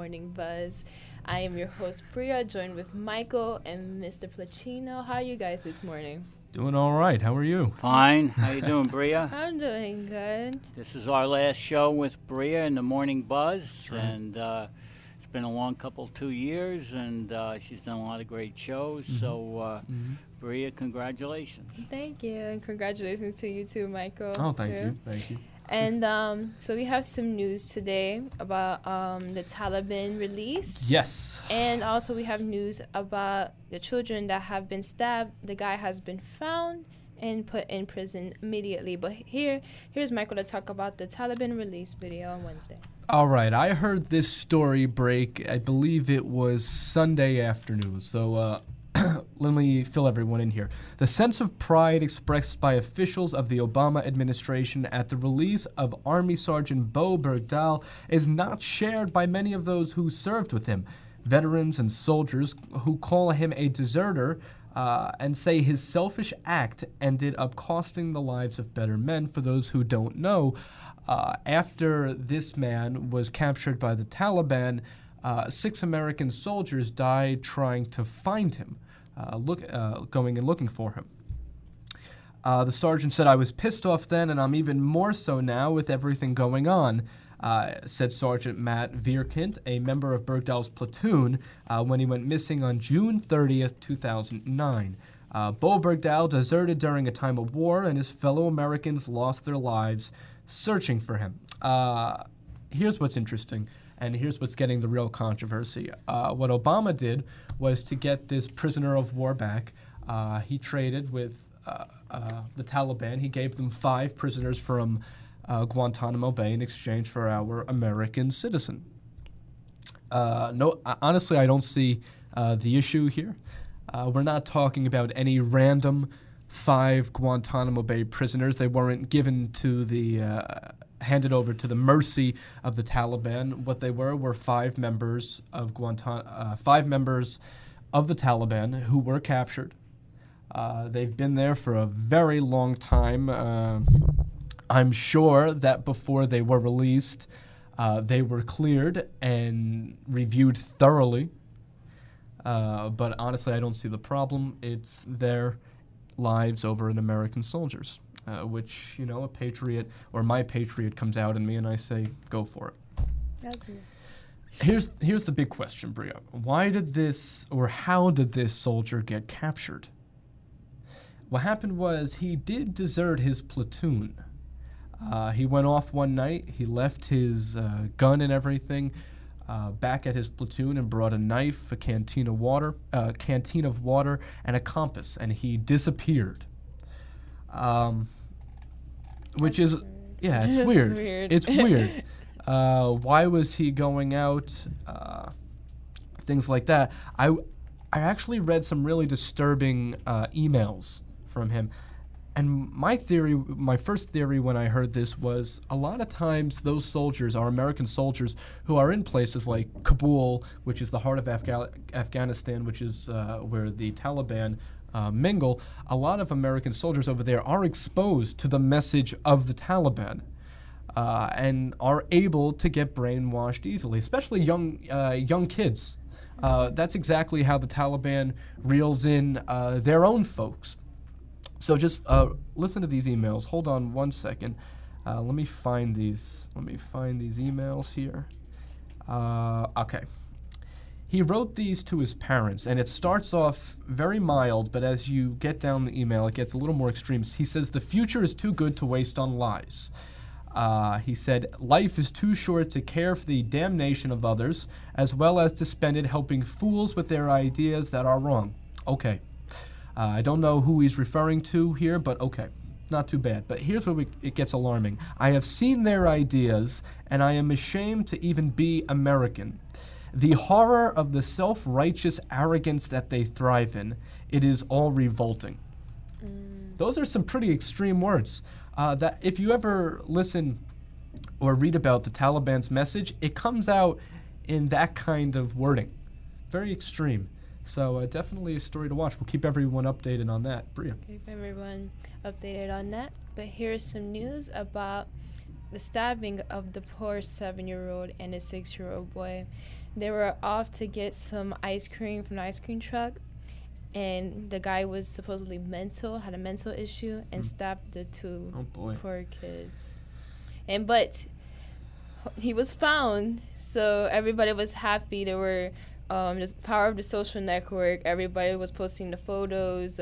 Morning Buzz. I am your host, Priya, joined with Michael and Mr. Placino. How are you guys this morning? Doing all right. How are you? Fine. How you doing, Bria? I'm doing good. This is our last show with Bria in the Morning Buzz, Right. and it's been a long 2 years, and she's done a lot of great shows. So, Bria, congratulations. Thank you, and congratulations to you too, Michael. Oh, thank too. you. Thank you. And so we have some news today about the Taliban release. Yes. And also we have news about the children that have been stabbed. The guy has been found and put in prison immediately. But here's Michael to talk about the Taliban release video on Wednesday. All right. I heard this story break, I believe it was Sunday afternoon. So let me fill everyone in here. The sense of pride expressed by officials of the Obama administration at the release of Army Sergeant Bo Bergdahl is not shared by many of those who served with him. Veterans and soldiers who call him a deserter and say his selfish act ended up costing the lives of better men. For those who don't know, after this man was captured by the Taliban, 6 American soldiers died trying to find him, going and looking for him. The sergeant said, "I was pissed off then, and I'm even more so now with everything going on," said Sergeant Matt Vierkint, a member of Bergdahl's platoon, when he went missing on June 30th, 2009. Bo Bergdahl deserted during a time of war, and his fellow Americans lost their lives searching for him. Here's what's interesting, and here's what's getting the real controversy. What Obama did was to get this prisoner of war back. He traded with the Taliban. He gave them 5 prisoners from Guantanamo Bay in exchange for our American citizen. Honestly, I don't see the issue here. We're not talking about any random 5 Guantanamo Bay prisoners. They weren't given to handed over to the mercy of the Taliban. What they were 5 members of 5 members of the Taliban who were captured. They've been there for a very long time. I'm sure that before they were released, they were cleared and reviewed thoroughly. But honestly, I don't see the problem. It's their lives over an American soldier's, which, a patriot or my patriot comes out in me and I say, go for it. That's it. Here's the big question, Bria. Why did this, or how did this soldier get captured? What happened was he did desert his platoon. He went off one night. He left his gun and everything back at his platoon and brought a knife, a canteen of water, and a compass, and he disappeared. Which is, yeah, it's weird. It's weird. Why was he going out? Things like that. I actually read some really disturbing emails from him. And my first theory when I heard this was a lot of times those soldiers are American soldiers who are in places like Kabul, which is the heart of Afghanistan, which is where the Taliban mingle. A lot of American soldiers over there are exposed to the message of the Taliban and are able to get brainwashed easily, especially young kids. That's exactly how the Taliban reels in their own folks. So just listen to these emails. Hold on one second. Let me find these emails here. Okay. He wrote these to his parents, and it starts off very mild, but as you get down the email, it gets a little more extreme. He says, "The future is too good to waste on lies." He said, "Life is too short to care for the damnation of others, as well as to spend it helping fools with their ideas that are wrong." Okay. I don't know who he's referring to here, but okay, not too bad. But here's where it gets alarming. "I have seen their ideas, and I am ashamed to even be American. The horror of the self-righteous arrogance that they thrive in, it is all revolting." Those are some pretty extreme words. That if you ever listen or read about the Taliban's message, it comes out in that kind of wording. Very extreme. So definitely a story to watch. We'll keep everyone updated on that. Bria. Keep everyone updated on that. But here's some news about the stabbing of the poor 7-year-old and a 6-year-old boy. They were off to get some ice cream from the ice cream truck, and the guy was supposedly had a mental issue, and stabbed the two poor kids. But he was found, so everybody was happy. There were the power of the social network. Everybody was posting the photos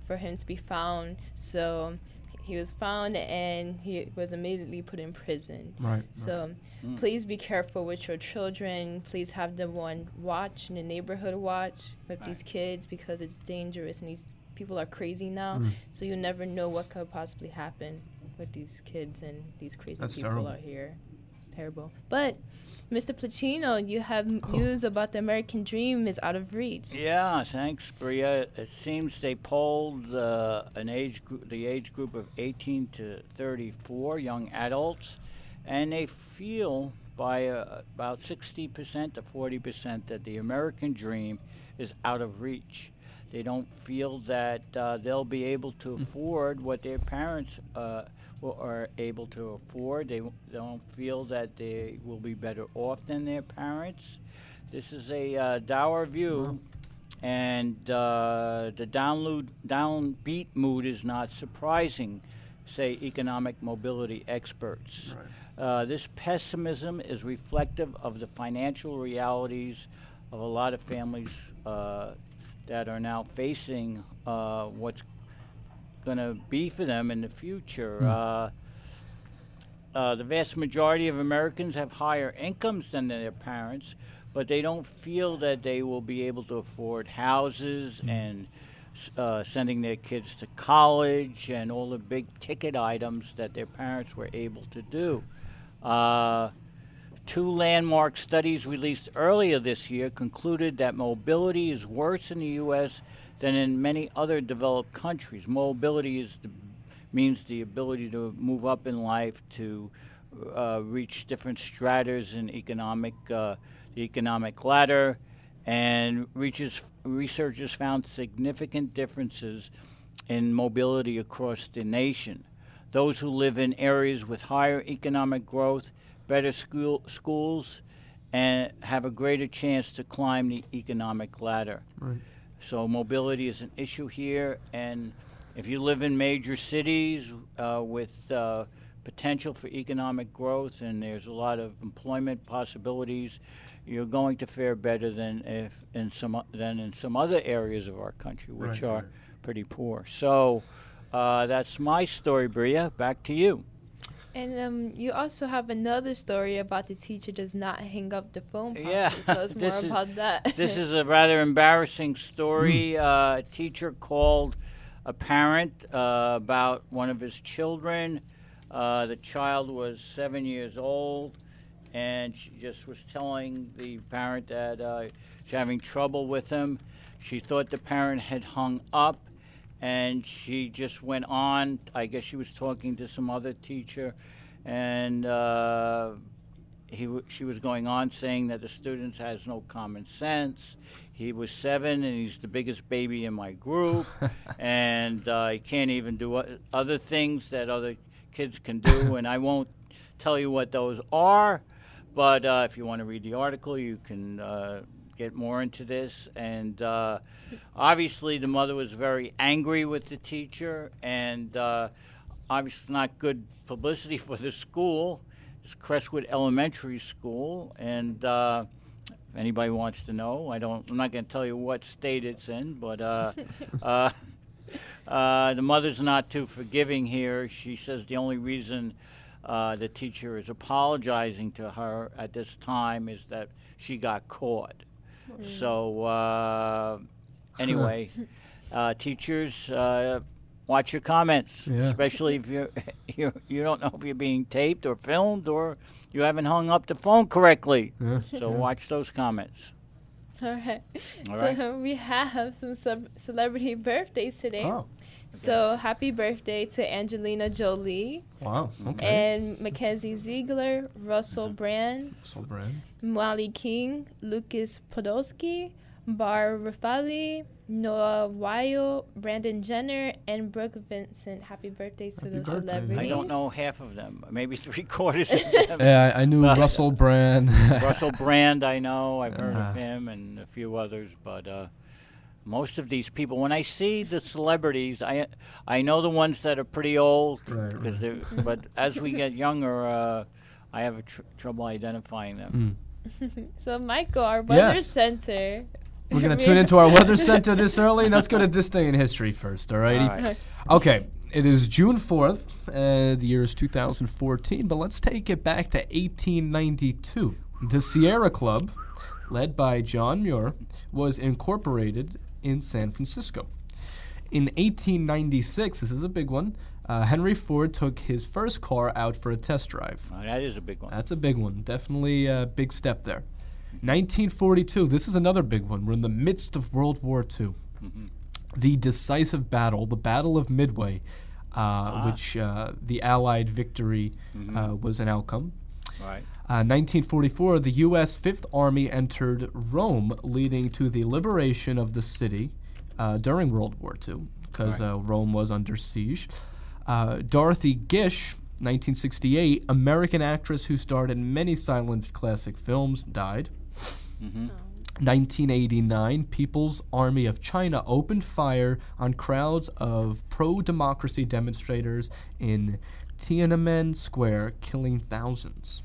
for him to be found. So he was found, and he was immediately put in prison. Right. So please be careful with your children. Please have the one watch in the neighborhood watch with these kids, because it's dangerous, and these people are crazy now. So you never know what could possibly happen with these kids and these crazy people out here. It's terrible. But Mr. Placino, you have news about the American dream is out of reach. Yeah, thanks, Bria. It seems they polled the age group of 18 to 34 young adults, and they feel by about 60% to 40% that the American dream is out of reach. They don't feel that they'll be able to afford what their parents are able to afford. They don't feel that they will be better off than their parents. This is a dour view, and the downbeat mood is not surprising, say economic mobility experts. Right. This pessimism is reflective of the financial realities of a lot of families that are now facing what's going to be for them in the future. The vast majority of Americans have higher incomes than their parents, but they don't feel that they will be able to afford houses and sending their kids to college and all the big ticket items that their parents were able to do. Two landmark studies released earlier this year concluded that mobility is worse in the U.S. than in many other developed countries. Mobility means the ability to move up in life, to reach different stratas in the economic ladder, and researchers found significant differences in mobility across the nation. Those who live in areas with higher economic growth, better schools, and have a greater chance to climb the economic ladder. Right. So mobility is an issue here, and if you live in major cities with potential for economic growth and there's a lot of employment possibilities, you're going to fare better than in some other areas of our country, which are pretty poor. So that's my story, Bria. Back to you. And you also have another story about the teacher does not hang up the phone. Yeah, tell us more about that. This is a rather embarrassing story. A teacher called a parent about one of his children. The child was 7 years old, and she just was telling the parent that she's having trouble with him. She thought the parent had hung up, and she just went on. I guess she was talking to some other teacher, and she was going on saying that the student has no common sense. He was 7, and he's the biggest baby in my group, and he can't even do other things that other kids can do, and I won't tell you what those are, but if you want to read the article, you can get more into this. And obviously the mother was very angry with the teacher, and obviously not good publicity for the school. It's Crestwood Elementary School, and if anybody wants to know, I'm not going to tell you what state it's in, but the mother's not too forgiving here. She says the only reason the teacher is apologizing to her at this time is that she got caught. So anyway, teachers, watch your comments, especially if you don't know if you're being taped or filmed or you haven't hung up the phone correctly. So watch those comments. All right. So we have some celebrity birthdays today. Oh. So happy birthday to Angelina Jolie. Wow. Okay. And Mackenzie Ziegler, Russell Brand, Russell Brand, Molly King, Lucas Podolsky, Bar Rafali, Noah Weil, Brandon Jenner, and Brooke Vincent. Happy birthdays to those celebrities. I don't know half of them. Maybe 3/4 of them. Yeah, I knew Russell Brand. Russell Brand, I know. I've heard of him and a few others. But most of these people, when I see the celebrities, I know the ones that are pretty old. Right. But as we get younger, I have trouble identifying them. So, Michael, our weather center. We're going to tune into our weather center this early. Let's go to this day in history first, all righty? All right. Okay, it is June 4th. The year is 2014, but let's take it back to 1892. The Sierra Club, led by John Muir, was incorporated in San Francisco. In 1896, this is a big one, Henry Ford took his first car out for a test drive. Oh, that is a big one. That's a big one. Definitely a big step there. 1942, this is another big one. We're in the midst of World War II. Mm-hmm. The decisive battle, the Battle of Midway, which the Allied victory was an outcome. Right. 1944, the U.S. Fifth Army entered Rome, leading to the liberation of the city during World War II, because Rome was under siege. Dorothy Gish, 1968, American actress who starred in many silent classic films, died. 1989, People's Army of China opened fire on crowds of pro-democracy demonstrators in Tiananmen Square, killing thousands.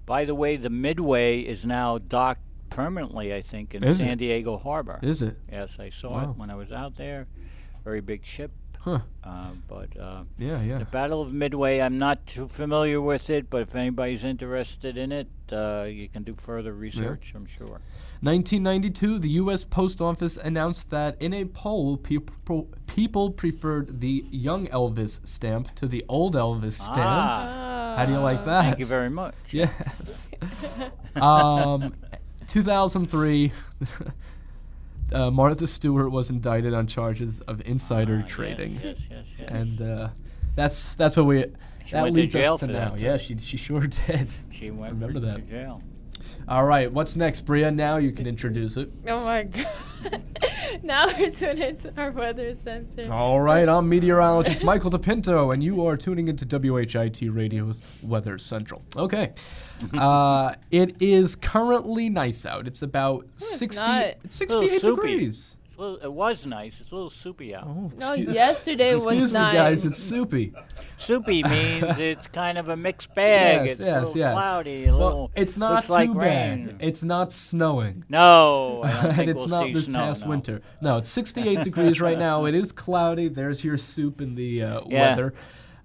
By the way, the Midway is now docked permanently, I think, in San Diego Harbor. Is it? Yes, I saw it when I was out there. Very big ship. Huh. The Battle of Midway, I'm not too familiar with it, but if anybody's interested in it, you can do further research, I'm sure. 1992, the U.S. Post Office announced that in a poll, people preferred the Young Elvis stamp to the Old Elvis stamp. How do you like that? Thank you very much. Yes. 2003, Martha Stewart was indicted on charges of insider trading. Yes. And that's what we. She that went to leads jail us to for now. that. Yeah, she sure did. She went Remember to that. jail. All right, what's next, Bria? Now you can introduce it. Oh my God. Now we're tuning into our weather center. All right, I'm meteorologist Michael DePinto, and you are tuning into WHIT Radio's Weather Central. Okay. It is currently nice out. It's about 68 degrees. It was nice. It's a little soupy out. Oh, No, yesterday was excuse me, nice. guys. It's soupy. Soupy means it's kind of a mixed bag. Yes, it's a little cloudy. Well, it's not looks too like bad. rain. It's not snowing. No, I don't And think it's we'll not see this snow, past no. winter. No, it's 68 degrees right now. It is cloudy. There's your soup in the weather.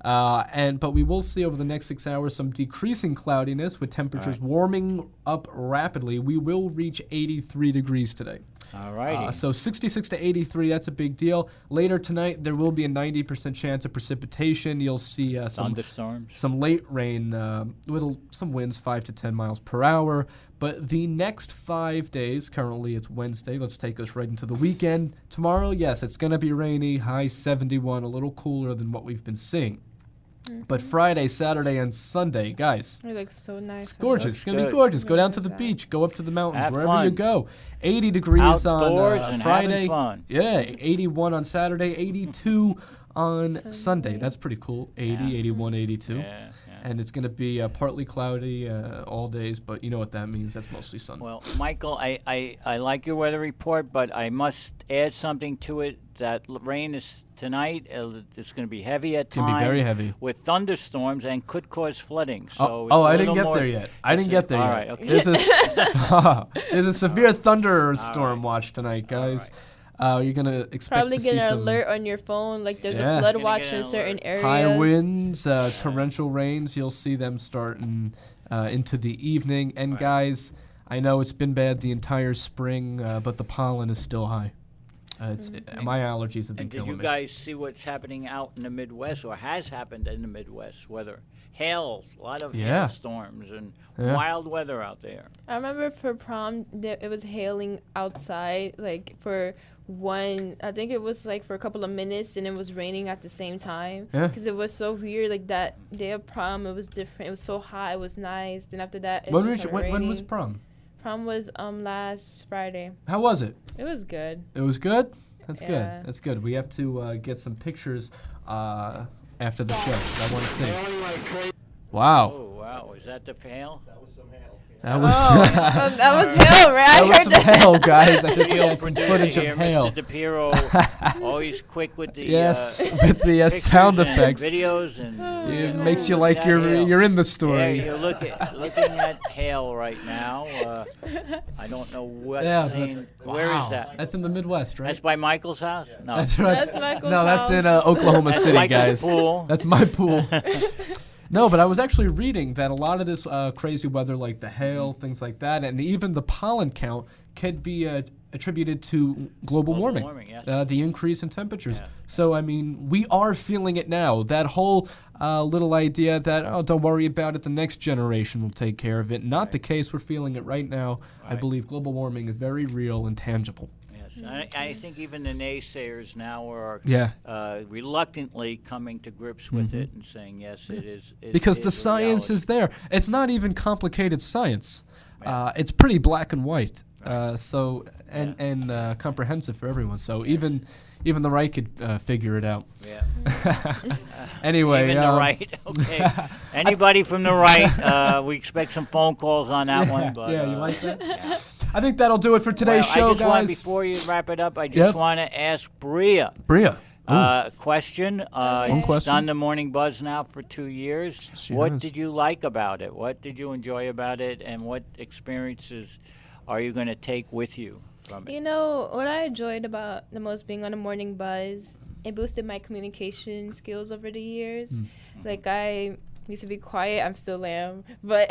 But we will see over the next 6 hours some decreasing cloudiness with temperatures warming up rapidly. We will reach 83 degrees today. All righty. So 66 to 83, that's a big deal. Later tonight, there will be a 90% chance of precipitation. You'll see thunderstorms. some late rain with some winds 5 to 10 miles per hour. But the next 5 days, currently it's Wednesday. Let's take us right into the weekend. Tomorrow, yes, it's going to be rainy, high 71, a little cooler than what we've been seeing. But Friday, Saturday, and Sunday, guys, It looks so nice. it's gorgeous. It's going to be good. gorgeous. Go down to Love the that. beach. Go up to the mountains, Have wherever you fun. go. 80 degrees Outdoors on and Friday. having fun. Yeah, 81 on Saturday, 82 on Sunday. That's pretty cool. 80, 81, 82. Yeah. And it's going to be partly cloudy all days, but you know what that means. That's mostly sun. Well, Michael, I like your weather report, but I must add something to it. That rain is tonight. It's going to be heavy at times. Can be very heavy. With thunderstorms and could cause flooding. So I didn't get there yet. I didn't get there yet. All right, okay. There's a severe thunderstorm watch tonight, guys. You're going to expect Probably to get see an some alert on your phone, like there's Yeah. a flood Gonna watch get in an certain alert. areas. high winds, torrential rains. You'll see them starting into the evening. And guys, I know it's been bad the entire spring, but the pollen is still high. My allergies have been And did killing you me. guys see what's happening out in the Midwest, or has happened in the Midwest? Weather, hail, a lot of hailstorms and wild weather out there. I remember for prom, it was hailing outside, like for I think it was like for a couple of minutes, and it was raining at the same time. Yeah. Because it was so weird, like that day of prom, it was different. It was so hot, it was nice. Then after that, it When just was started when was raining. prom? Prom was last Friday. How was it? It was good. It was good? That's Yeah. good. That's good. We have to get some pictures after the show. I want to see. Wow. Oh, wow. Is that the fail? That was that was hail, right? that I was heard some that. hail, guys. I think we Video had some producer footage here, of hail. Mr. DePiero, always quick with the Yes, with the pictures sound and effects. videos and It makes you like that you're hail. in the Yeah, story. you're looking at hail right now. I don't know what Yeah, scene. but Where wow. is that? That's in the Midwest, right? That's by Michael's house? No. That's right. That's Michael's no, that's in house. Oklahoma That's City, Michael's guys. pool. That's my pool. No, but I was actually reading that a lot of this crazy weather, like the hail, things like that, and even the pollen count, could be attributed to global warming. Yes. The increase in temperatures. Yeah. So, I mean, we are feeling it now. That whole little idea that, oh, don't worry about it, the next generation will take care of it. Not the case. We're feeling it right now. I Right. believe global warming is very real and tangible. Yes. I think even the naysayers now are Yeah. reluctantly coming to grips with it and saying, yes, it is. It Because is the a science reality. is there. It's not even complicated science. Yeah. It's pretty black and white. Right. And comprehensive for everyone. So even the right could figure it out. Yeah. Anyway, Even the right. Okay. Anybody from the right, we expect some phone calls on that one. But, yeah, you like that? yeah. I think that'll do it for today's Well, show, I just want, guys. before you wrap it up, I just Yep. want to ask Bria Bria. a question. One She's question. done the Morning Buzz now for 2 years. She What has. did you like about it? What did you enjoy about it? And what experiences are you going to take with you from it? You know, what I enjoyed about the most being on the Morning Buzz, it boosted my communication skills over the years. Like, I used to be quiet. I'm still am. But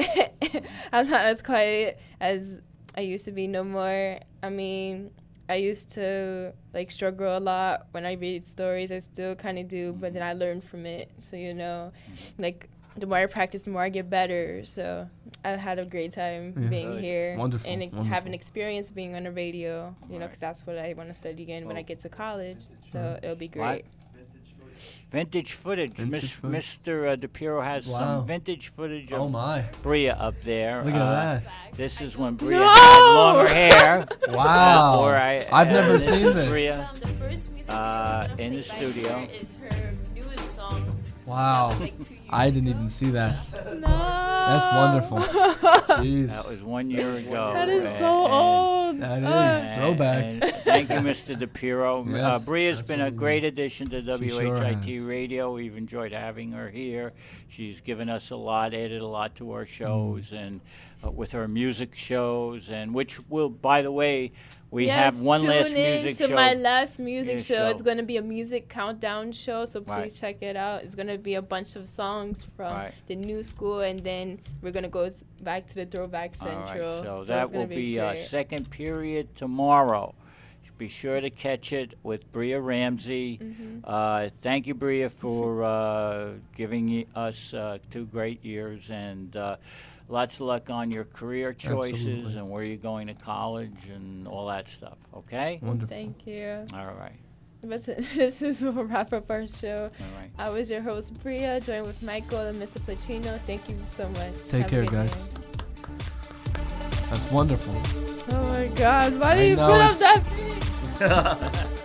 I'm not as quiet as I used to be no more. I mean, I used to, like, struggle a lot when I read stories. I still kind of do, but then I learn from it. So, you know, like, the more I practice, the more I get better. So I had a great time Yeah. being Good. here. Wonderful, And wonderful. have an experience being on the radio, you know, Right. because that's what I want to study again when I Oh. get to college. So it'll be What? great. Vintage footage. Vintage footage. Mr. DePiero has Wow. some vintage footage Oh of my! Bria up there. Look at that! This is when Bria No! had longer hair. Wow! or I've never this seen is this. Bria. The first music in the studio. is her newest song. Wow! 2 years I didn't even see that. No. That's wonderful. Jeez. That was 1 year ago. That is and- so and- old. That Uh, is throwback. and thank you, Mr. DePiero. Yes, Bria's been a absolutely. great addition to She sure WHIT has. Radio. We've enjoyed having her here. She's given us a lot, added a lot to our shows, Mm. and with her music shows, and which will, by the way, we Yes, have one last tune in music to show. my last music Music show. show. It's going to be a music countdown show, so please Right. check it out. It's going to be a bunch of songs from Right. the new school, and then we're going to go back to the Throwback All right, Central. so it's that gonna will be great. second period tomorrow. Be sure to catch it with Bria Ramsey. Mm-hmm. Thank you, Bria, for giving us 2 great years, and lots of luck on your career choices Absolutely. and where you're going to college and all that stuff. Okay? Wonderful. Thank you. All right. But this is will wrap up our show. All right. I was your host, Bria, joined with Michael and Mr. Placino. Thank you so much. Take Have a care, good guys. night. That's wonderful. Oh my God! Why I do you know put up it's- that?